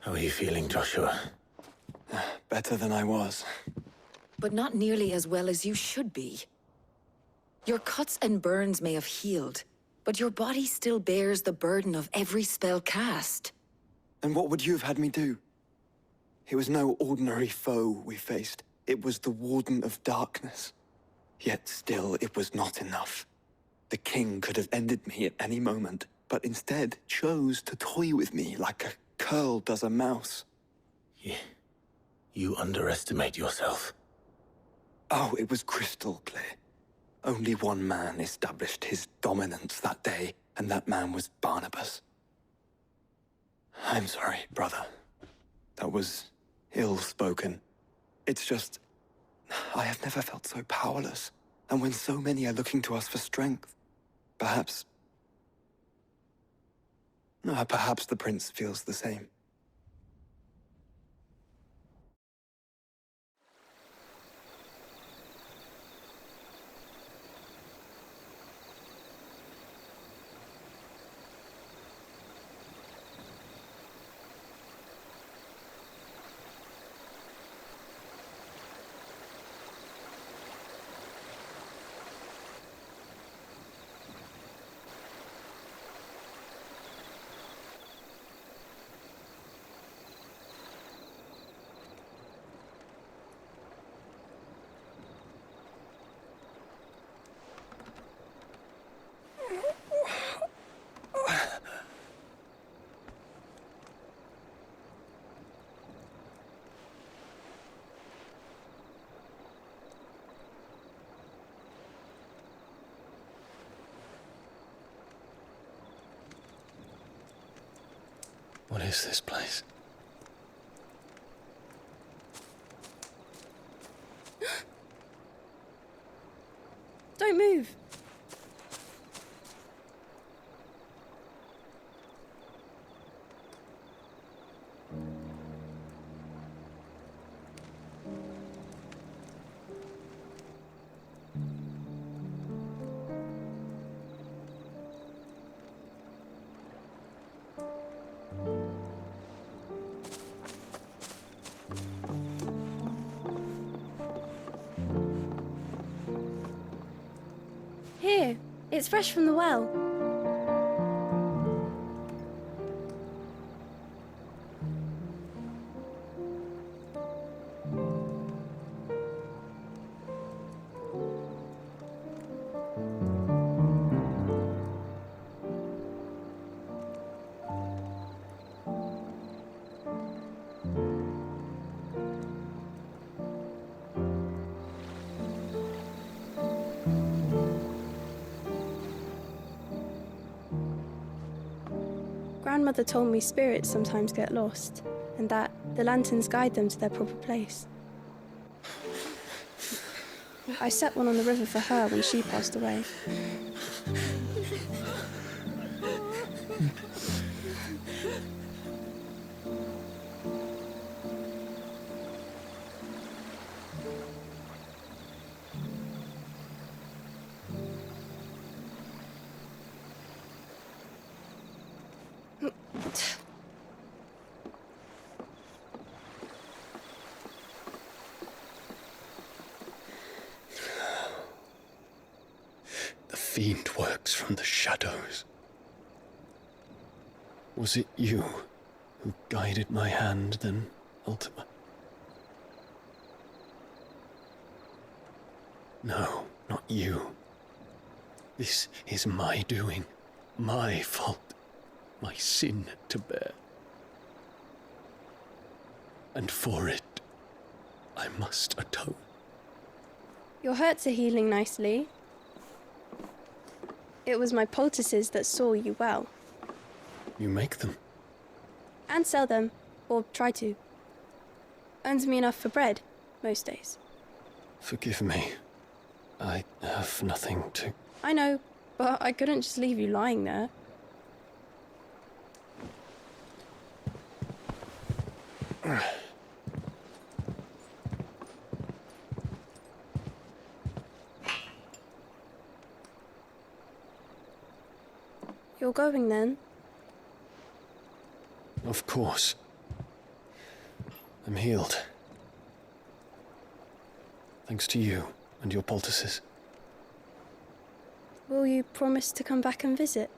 How are you feeling, Joshua? Better than I was. But not nearly as well as you should be. Your cuts and burns may have healed, but your body still bears the burden of every spell cast. And what would you have had me do? It was no ordinary foe we faced. It was the Warden of Darkness. Yet still, it was not enough. The king could have ended me at any moment, but instead chose to toy with me like a curl does a mouse. Yeah. You underestimate yourself. Oh, it was crystal clear. Only one man established his dominance that day, and that man was Barnabas. I'm sorry, brother. That was ill-spoken. It's just, I have never felt so powerless. And when so many are looking to us for strength, perhaps the prince feels the same. What is this place? Don't move. Here, it's fresh from the well. Grandmother told me spirits sometimes get lost, and that the lanterns guide them to their proper place. I set one on the river for her when she passed away. The fiend works from the shadows. Was it you who guided my hand, then, Ultima? No, not you. This is my doing, my fault, my sin to bear. And for it, I must atone. Your hurts are healing nicely. It was my poultices that saw you well. You make them? And sell them, or try to. Earns me enough for bread, most days. Forgive me. I have nothing to... I know, but I couldn't just leave you lying there. You're going then? Of course. I'm healed. Thanks to you and your poultices. Will you promise to come back and visit?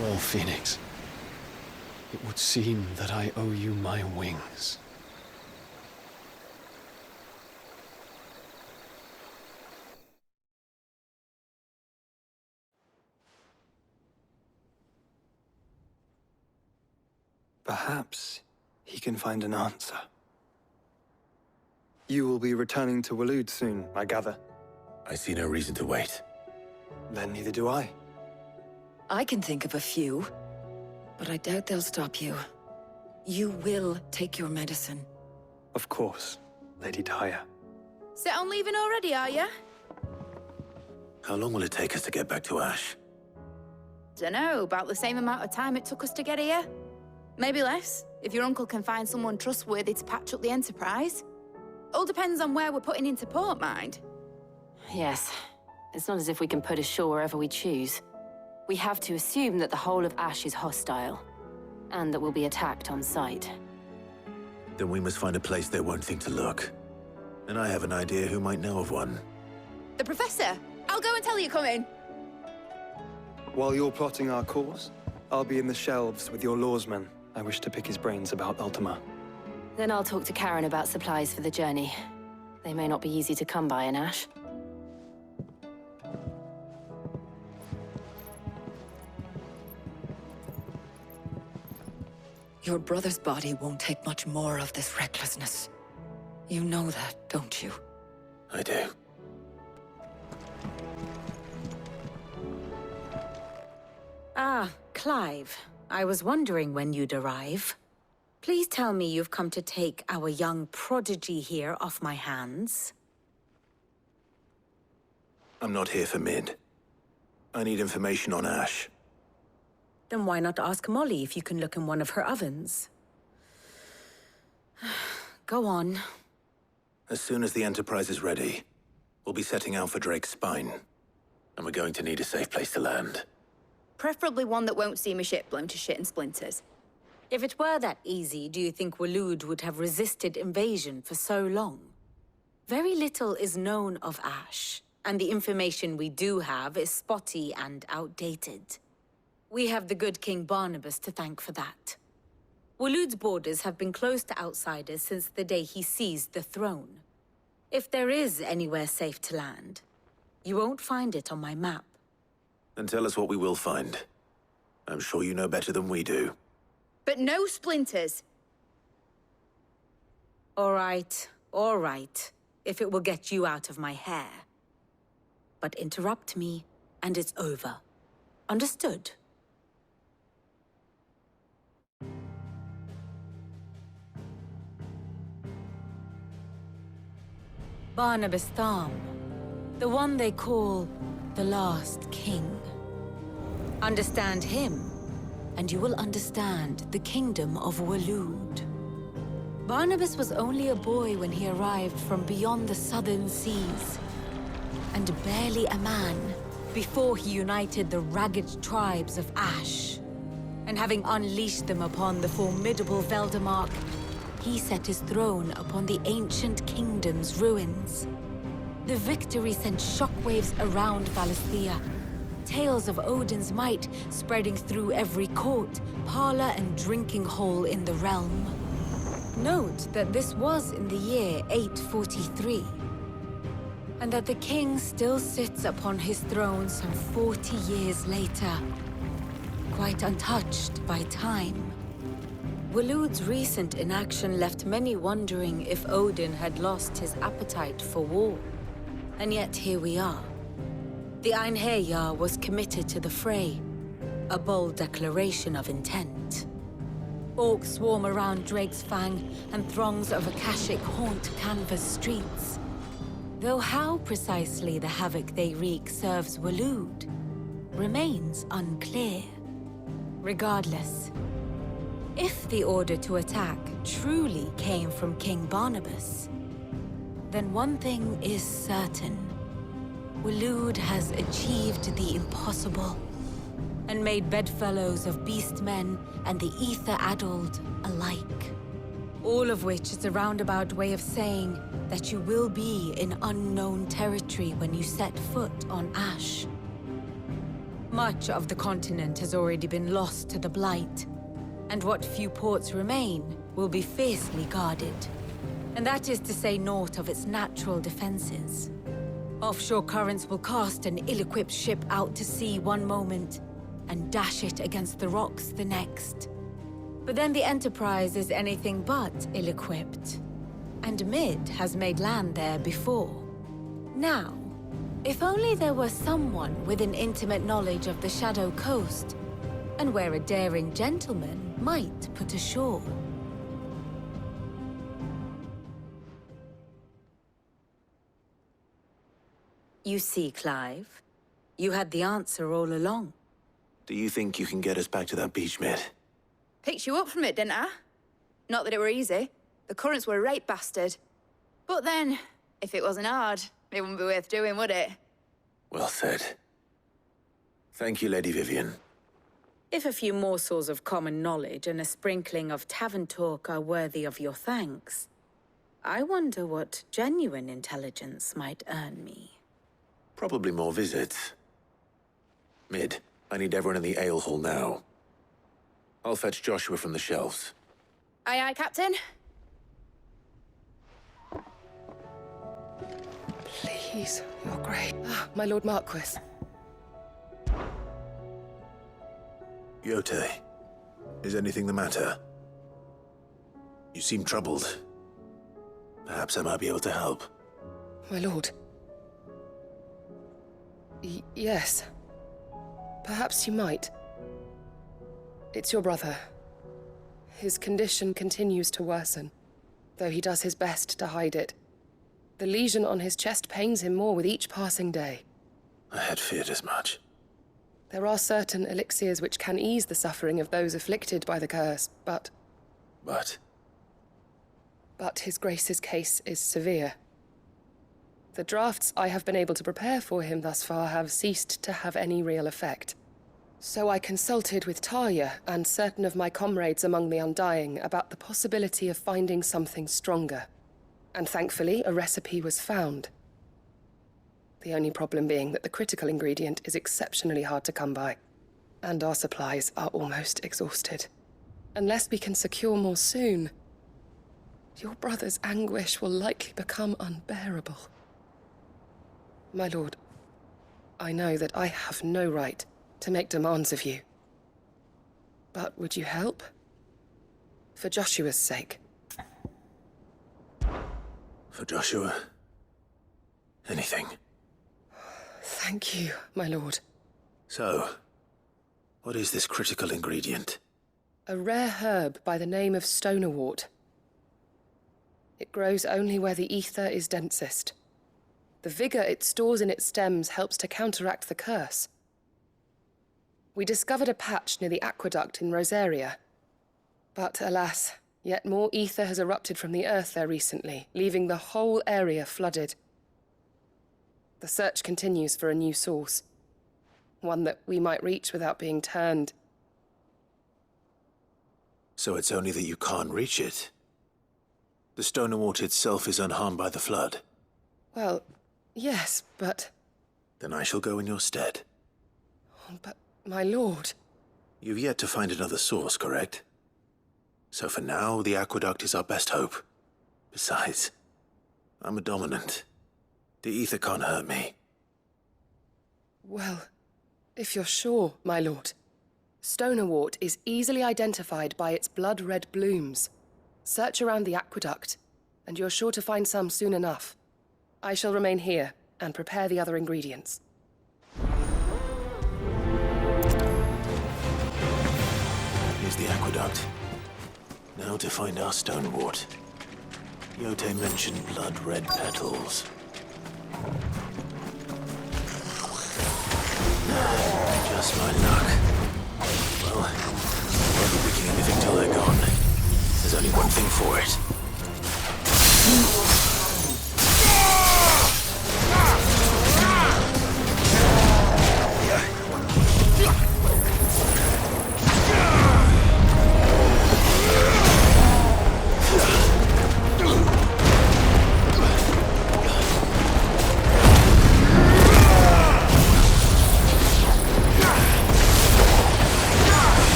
Well, Phoenix, it would seem that I owe you my wings. Perhaps he can find an answer. You will be returning to Waloed soon, I gather. I see no reason to wait. Then neither do I. I can think of a few, but I doubt they'll stop you. You will take your medicine. Of course, Lady Daya. Set on leaving already, are you? How long will it take us to get back to Ash? Dunno, about the same amount of time it took us to get here. Maybe less, if your uncle can find someone trustworthy to patch up the Enterprise. All depends on where we're putting into port, mind. Yes. It's not as if we can put ashore wherever we choose. We have to assume that the whole of Ash is hostile, and that we'll be attacked on sight. Then we must find a place they won't think to look. And I have an idea who might know of one. The Professor! I'll go and tell you coming! While you're plotting our course, I'll be in the shelves with your lawsman. I wish to pick his brains about Ultima. Then I'll talk to Karen about supplies for the journey. They may not be easy to come by in Ash. Your brother's body won't take much more of this recklessness. You know that, don't you? I do. Ah, Clive. I was wondering when you'd arrive. Please tell me you've come to take our young prodigy here off my hands. I'm not here for Mid. I need information on Ash. Then why not ask Molly if you can look in one of her ovens? Go on. As soon as the Enterprise is ready, we'll be setting out for Drake's Spine. And we're going to need a safe place to land. Preferably one that won't see my ship blown to shit and splinters. If it were that easy, do you think Waloed would have resisted invasion for so long? Very little is known of Ash, and the information we do have is spotty and outdated. We have the good King Barnabas to thank for that. Waloed's borders have been closed to outsiders since the day he seized the throne. If there is anywhere safe to land, you won't find it on my map. Then tell us what we will find. I'm sure you know better than we do. But no splinters! All right, if it will get you out of my hair. But interrupt me, and it's over. Understood? Barnabas Tham, the one they call the Last King. Understand him, and you will understand the kingdom of Waloed. Barnabas was only a boy when he arrived from beyond the southern seas, and barely a man before he united the ragged tribes of Ash. And having unleashed them upon the formidable Veldamark, he set his throne upon the ancient kingdom's ruins. The victory sent shockwaves around Valisthea, tales of Odin's might spreading through every court, parlor, and drinking hole in the realm. Note that this was in the year 843, and that the king still sits upon his throne some 40 years later, quite untouched by time. Waloed's recent inaction left many wondering if Odin had lost his appetite for war. And yet here we are. The Einherjar was committed to the fray, a bold declaration of intent. orcs swarm around Drake's Fang, and throngs of Akashic haunt Canva's streets. Though how precisely the havoc they wreak serves Waloed remains unclear. Regardless, if the order to attack truly came from King Barnabas, then one thing is certain. Waloed has achieved the impossible, and made bedfellows of beastmen and the ether-addled alike. All of which is a roundabout way of saying that you will be in unknown territory when you set foot on Ash. Much of the continent has already been lost to the Blight, and what few ports remain will be fiercely guarded. And that is to say naught of its natural defenses. Offshore currents will cast an ill-equipped ship out to sea one moment, and dash it against the rocks the next. But then the Enterprise is anything but ill-equipped, and Mid has made land there before. Now, if only there were someone with an intimate knowledge of the Shadow Coast, and where a daring gentleman might put ashore. You see, Clive, you had the answer all along. Do you think you can get us back to that beach, Mid? Picked you up from it, didn't I? Not that it were easy. The currents were a right bastard. But then, if it wasn't hard, it wouldn't be worth doing, would it? Well said. Thank you, Lady Vivian. If a few morsels of common knowledge and a sprinkling of tavern talk are worthy of your thanks, I wonder what genuine intelligence might earn me. Probably more visits. Mid, I need everyone in the ale hall now. I'll fetch Joshua from the shelves. Aye, aye, Captain. Please, Your Grace. My Lord Marquis. Yote, is anything the matter? You seem troubled. Perhaps I might be able to help. My lord. Yes. Perhaps you might. It's your brother. His condition continues to worsen, though he does his best to hide it. The lesion on his chest pains him more with each passing day. I had feared as much. There are certain elixirs which can ease the suffering of those afflicted by the curse, but his Grace's case is severe. The drafts I have been able to prepare for him thus far have ceased to have any real effect. So I consulted with Talia and certain of my comrades among the Undying about the possibility of finding something stronger. And thankfully, a recipe was found. The only problem being that the critical ingredient is exceptionally hard to come by, and our supplies are almost exhausted. Unless we can secure more soon, your brother's anguish will likely become unbearable. My lord, I know that I have no right to make demands of you. But would you help? For Joshua's sake. For Joshua? Anything. Thank you, my lord. So, what is this critical ingredient? A rare herb by the name of stonerwort. It grows only where the ether is densest. The vigor it stores in its stems helps to counteract the curse. We discovered a patch near the aqueduct in Rosaria. But alas, yet more ether has erupted from the earth there recently, leaving the whole area flooded. The search continues for a new source. One that we might reach without being turned. So it's only that you can't reach it? The Stonerwort itself is unharmed by the flood? Well, yes, but... Then I shall go in your stead. But, my lord... You've yet to find another source, correct? So for now, the aqueduct is our best hope. Besides, I'm a dominant. The ether can't hurt me. Well, if you're sure, my lord. Stonerwort is easily identified by its blood-red blooms. Search around the aqueduct, and you're sure to find some soon enough. I shall remain here and prepare the other ingredients. Here's the aqueduct. Now to find our stonewort. Yote mentioned blood-red petals. Just my luck. Well, won't be picking anything till they're gone. There's only one thing for it.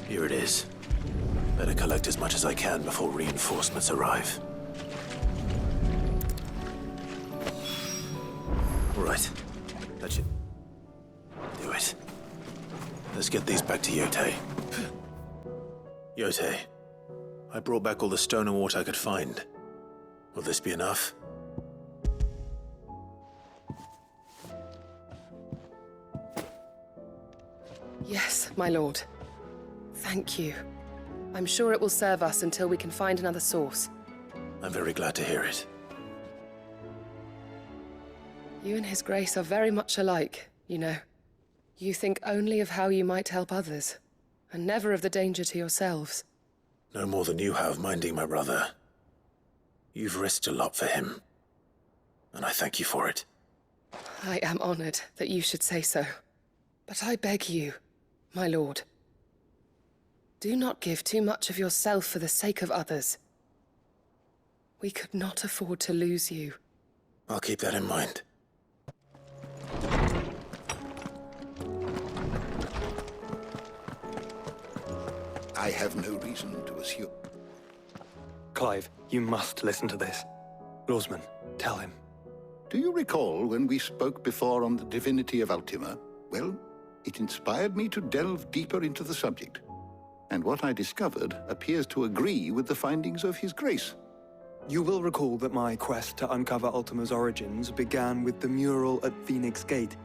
Here it is. Better collect as much as I can before reinforcements arrive. Right. That should do it. Let's get these back to Yote. Yote, I brought back all the stone and water I could find. Will this be enough? Yes, my lord. Thank you. I'm sure it will serve us until we can find another source. I'm very glad to hear it. You and His Grace are very much alike, you know. You think only of how you might help others, and never of the danger to yourselves. No more than you have minding my brother. You've risked a lot for him, and I thank you for it. I am honored that you should say so. But I beg you, my lord, do not give too much of yourself for the sake of others. We could not afford to lose you. I'll keep that in mind. I have no reason to assume. Clive, you must listen to this. Lawsman, tell him. Do you recall when we spoke before on the divinity of Ultima? Well, it inspired me to delve deeper into the subject. And what I discovered appears to agree with the findings of His Grace. You will recall that my quest to uncover Ultima's origins began with the mural at Phoenix Gate.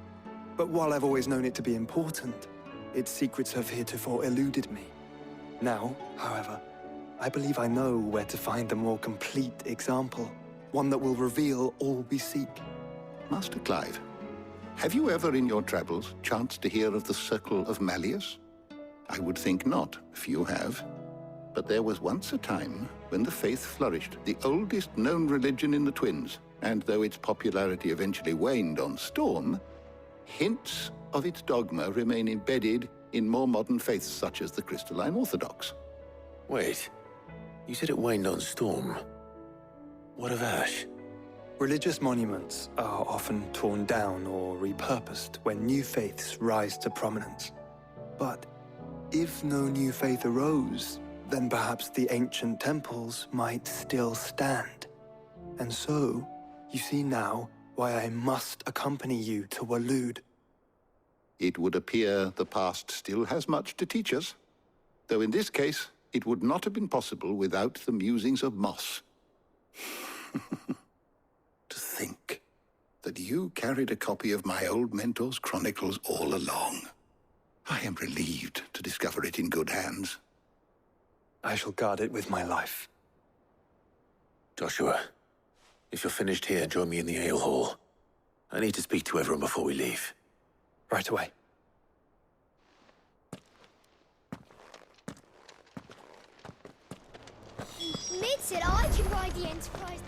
But while I've always known it to be important, its secrets have heretofore eluded me. Now, however, I believe I know where to find the more complete example, one that will reveal all we seek. Master Clive, have you ever in your travels chanced to hear of the Circle of Malleus? I would think not, if you have. But there was once a time when the faith flourished, the oldest known religion in the Twins, and though its popularity eventually waned on Storm, hints of its dogma remain embedded in more modern faiths such as the Crystalline Orthodox. Wait, you said it waned on Storm. What of Ash? Religious monuments are often torn down or repurposed when new faiths rise to prominence. But if no new faith arose, then perhaps the ancient temples might still stand. And so, you see now why I must accompany you to Waloed. It would appear the past still has much to teach us, though in this case, it would not have been possible without the musings of Moss. To think that you carried a copy of my old mentor's chronicles all along. I am relieved to discover it in good hands. I shall guard it with my life. Joshua, if you're finished here, join me in the ale hall. I need to speak to everyone before we leave. Right away. Mid said I could ride the Enterprise name.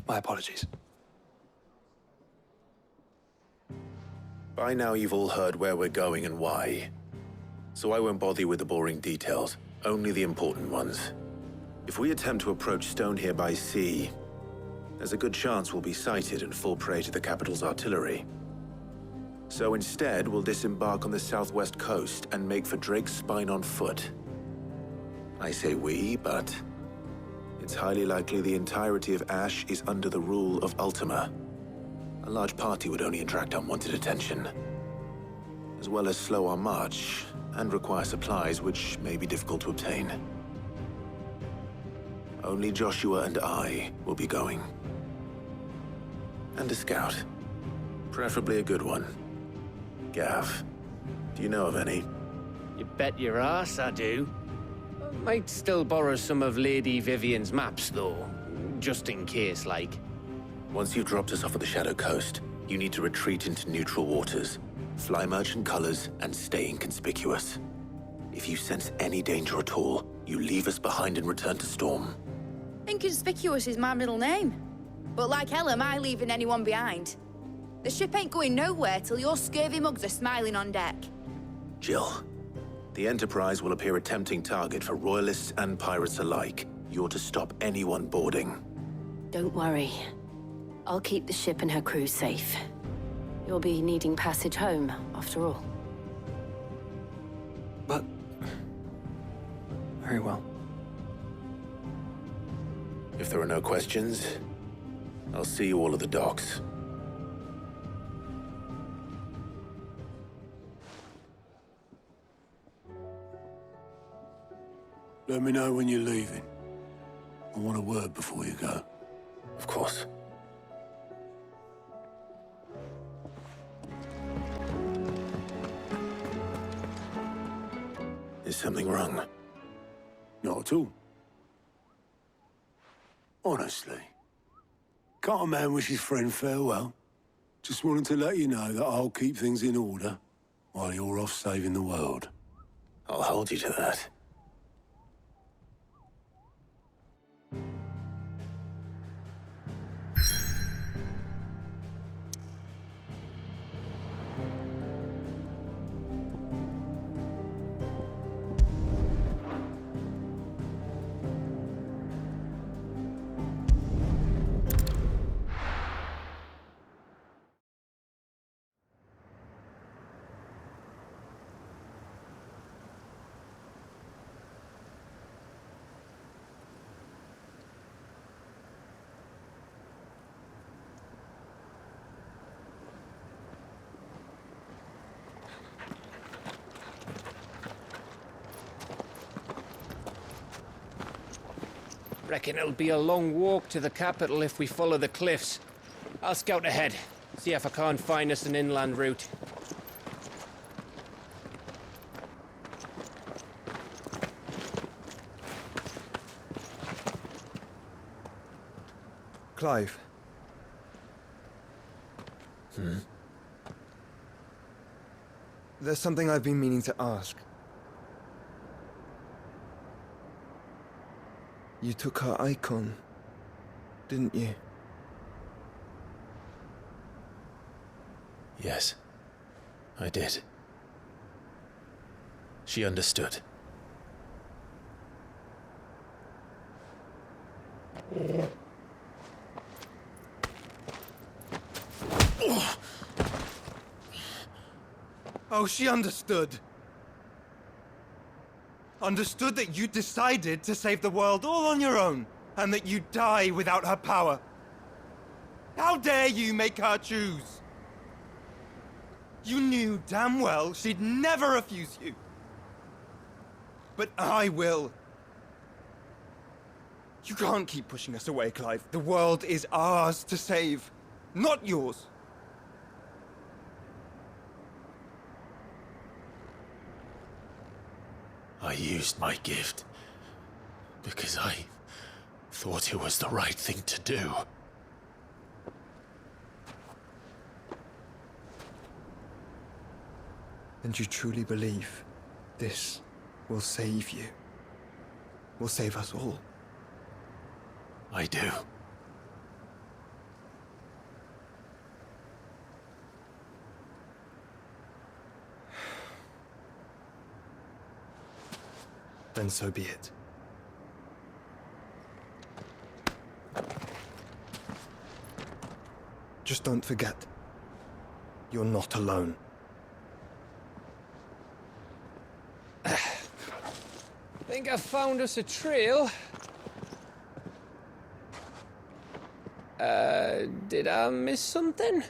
My apologies. By now you've all heard where we're going and why. So I won't bother you with the boring details, only the important ones. If we attempt to approach Stonehere by sea, there's a good chance we'll be sighted and fall prey to the capital's artillery. So instead, we'll disembark on the southwest coast and make for Drake's Spine on foot. I say we, but it's highly likely the entirety of Ash is under the rule of Ultima. A large party would only attract unwanted attention, as well as slow our march and require supplies which may be difficult to obtain. Only Joshua and I will be going. And a scout. Preferably a good one. Gav, do you know of any? You bet your ass I do. Might still borrow some of Lady Vivian's maps, though. Just in case, like. Once you've dropped us off at the Shadow Coast, you need to retreat into neutral waters, fly merchant colors, and stay inconspicuous. If you sense any danger at all, you leave us behind and return to Storm. Inconspicuous is my middle name. But like hell am I leaving anyone behind. The ship ain't going nowhere till your scurvy mugs are smiling on deck. Jill, the Enterprise will appear a tempting target for Royalists and pirates alike. You're to stop anyone boarding. Don't worry. I'll keep the ship and her crew safe. You'll be needing passage home, after all. But... very well. If there are no questions, I'll see you all at the docks. Let me know when you're leaving. I want a word before you go. Of course. Is something wrong? Not at all. Honestly. Can't a man wish his friend farewell? Just wanted to let you know that I'll keep things in order while you're off saving the world. I'll hold you to that. Reckon it'll be a long walk to the capital if we follow the cliffs. I'll scout ahead, see if I can't find us an inland route. Clive. There's something I've been meaning to ask. You took her icon, didn't you? Yes, I did. She understood. Oh, she understood. Understood that you decided to save the world all on your own, and that you'd die without her power. How dare you make her choose? You knew damn well she'd never refuse you. But I will. You can't keep pushing us away, Clive. The world is ours to save, not yours. I used my gift because I thought it was the right thing to do. And you truly believe this will save you? Will save us all? I do. Then so be it. Just don't forget, you're not alone. Think I found us a trail. Did I miss something?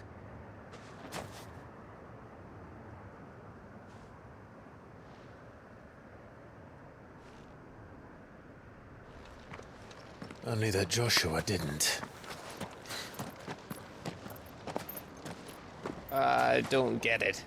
Only that Joshua didn't. I don't get it.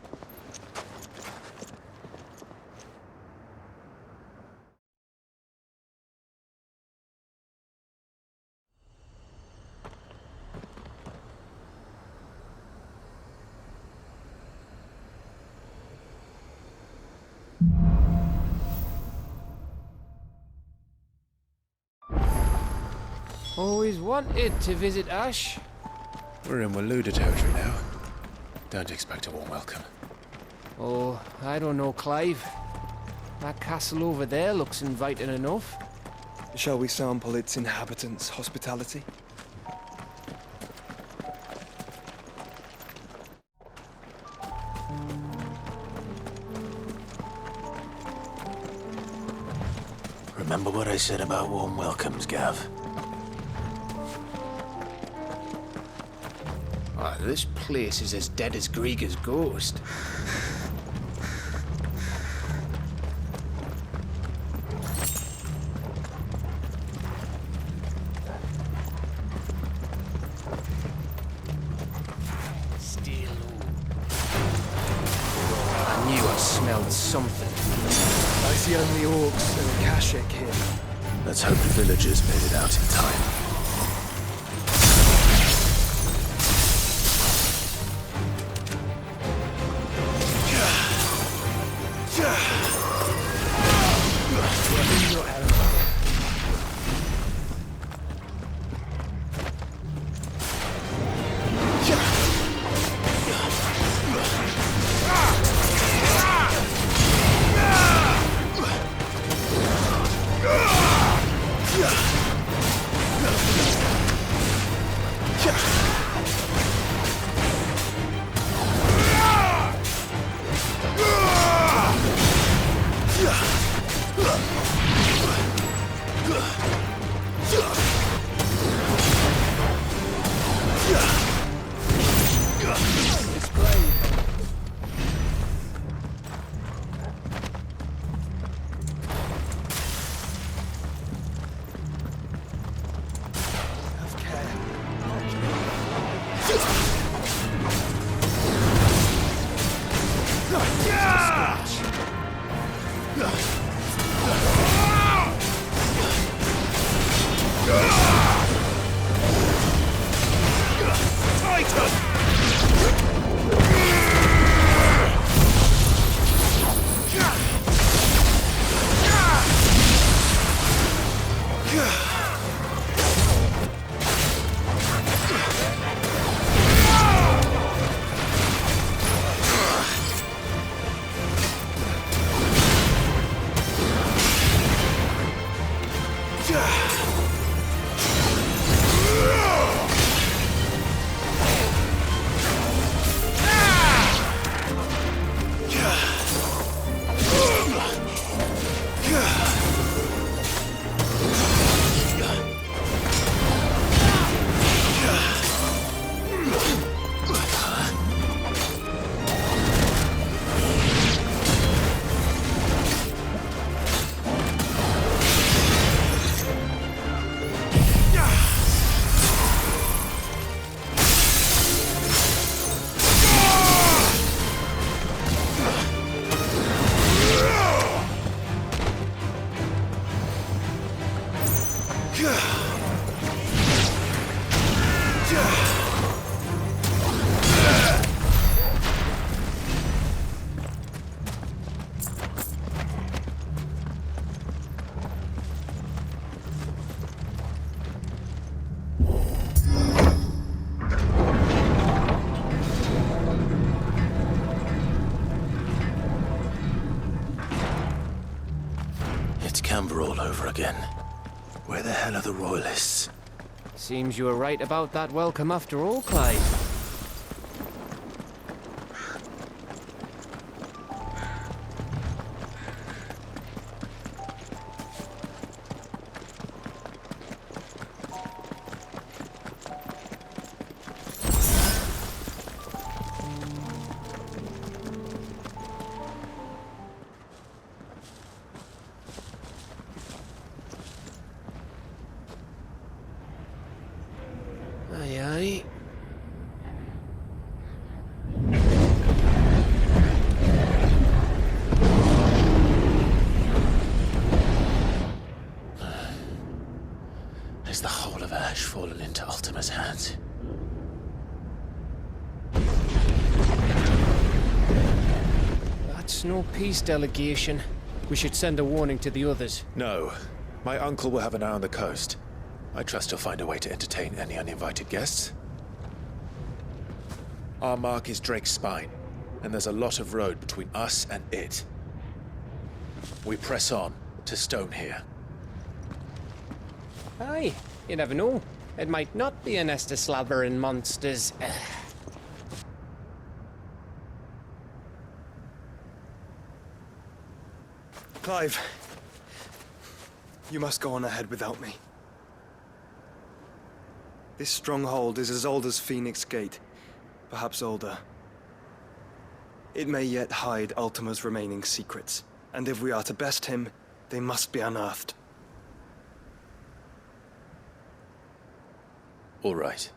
Always wanted to visit Ash. We're in Waluda territory now. Don't expect a warm welcome. Oh, I don't know, Clive. That castle over there looks inviting enough. Shall we sample its inhabitants' hospitality? Remember what I said about warm welcomes, Gav? Ah, this place is as dead as Greagor's ghost. Still. I knew I smelled something. I see only orcs and Kashik here. Let's hope the villagers made it out in time. Hanover all over again. Where the hell are the Royalists? Seems you were right about that welcome after all, Clive. Aye, aye. Has the whole of Ash fallen into Ultima's hands? That's no peace delegation. We should send a warning to the others. No. My uncle will have an eye on the coast. I trust he'll find a way to entertain any uninvited guests. Our mark is Drake's Spine, and there's a lot of road between us and it. We press on to Stone here. Aye, you never know. It might not be a nest of slabbering monsters. Clive, you must go on ahead without me. This stronghold is as old as Phoenix Gate, perhaps older. It may yet hide Ultima's remaining secrets, and if we are to best him, they must be unearthed. All right.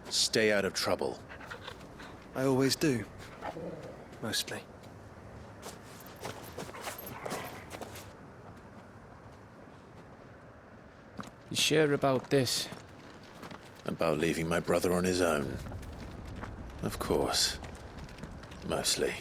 Stay out of trouble. I always do. Mostly. You sure about this? About leaving my brother on his own. Of course. Mostly.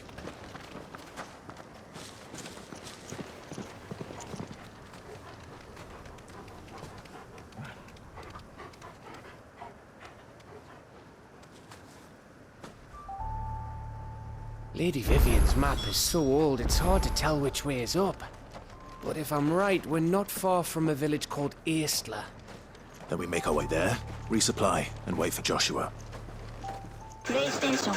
Lady Vivian's map is so old it's hard to tell which way is up. But if I'm right, we're not far from a village called Aistla. Then we make our way there, resupply, and wait for Joshua. PlayStation